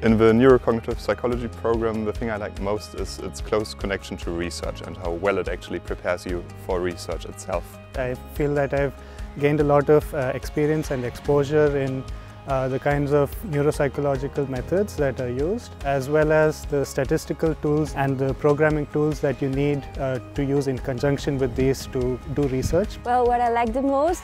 In the neurocognitive psychology program, the thing I like most is its close connection to research and how well it actually prepares you for research itself. I feel that I've gained a lot of experience and exposure in the kinds of neuropsychological methods that are used, as well as the statistical tools and the programming tools that you need to use in conjunction with these to do research. Well, what I like the most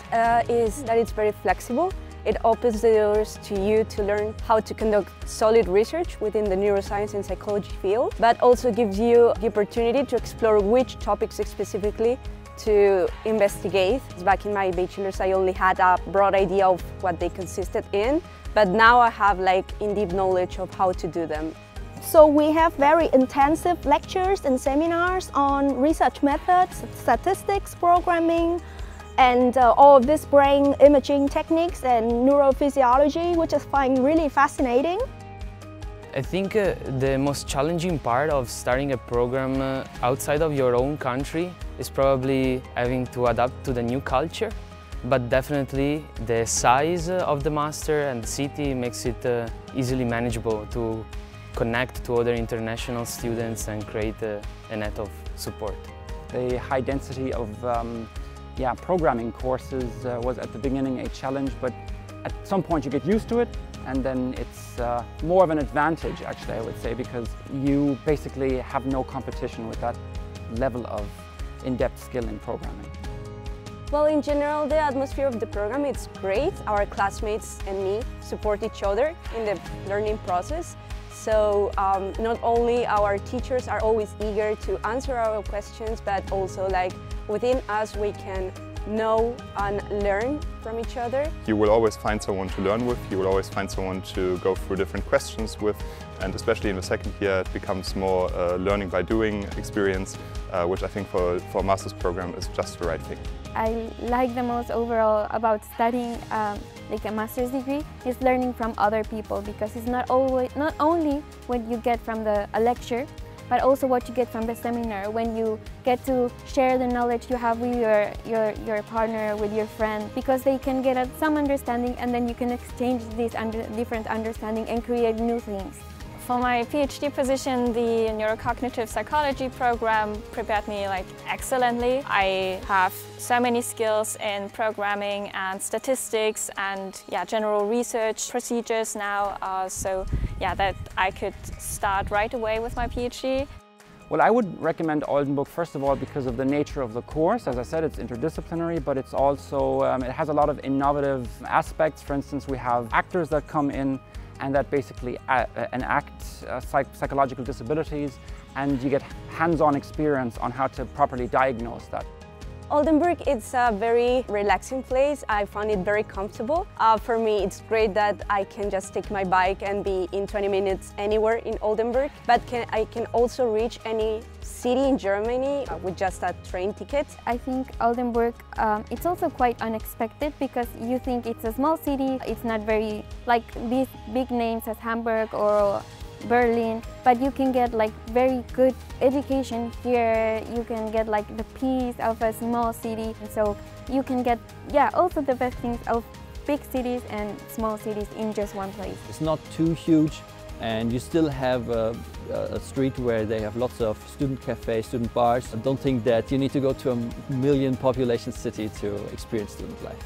is that it's very flexible. It opens the doors to you to learn how to conduct solid research within the neuroscience and psychology field, but also gives you the opportunity to explore which topics specifically to investigate. Back in my bachelor's, I only had a broad idea of what they consisted in, but now I have in-depth knowledge of how to do them. So we have very intensive lectures and seminars on research methods, statistics, programming, and all of this brain imaging techniques and neurophysiology, which I find really fascinating. I think the most challenging part of starting a program outside of your own country is probably having to adapt to the new culture. But definitely the size of the master and the city makes it easily manageable to connect to other international students and create a net of support. The high density of programming courses was at the beginning a challenge, but at some point you get used to it, and then it's more of an advantage, actually, I would say, because you basically have no competition with that level of in-depth skill in programming. Well, in general, the atmosphere of the program is great. Our classmates and me support each other in the learning process. So not only our teachers are always eager to answer our questions, but also within us we can know and learn from each other. You will always find someone to learn with, you will always find someone to go through different questions with, and especially in the second year it becomes more learning by doing experience, which I think for a master's program is just the right thing. I like the most overall about studying a master's degree is learning from other people, because it's not only what you get from a lecture, but also what you get from the seminar, when you get to share the knowledge you have with your partner, with your friend, because they can get some understanding, and then you can exchange these different understanding and create new things. For my PhD position, the neurocognitive psychology program prepared me excellently. I have so many skills in programming and statistics and general research procedures now, that I could start right away with my PhD. Well, I would recommend Oldenburg, first of all, because of the nature of the course. As I said, it's interdisciplinary, but it's also, it has a lot of innovative aspects. For instance, we have actors that come in and that basically enact psychological disabilities, and you get hands-on experience on how to properly diagnose that. Oldenburg is a very relaxing place. I found it very comfortable. For me, it's great that I can just take my bike and be in 20 minutes anywhere in Oldenburg, but I can also reach any city in Germany with just a train ticket. I think Oldenburg, it's also quite unexpected, because you think it's a small city, it's not very like these big names as Hamburg or Berlin, but you can get very good education here. You can get the peace of a small city, and so you can get also the best things of big cities and small cities in just one place. It's not too huge, and you still have a street where they have lots of student cafes, student bars. I don't think that you need to go to a million population city to experience student life.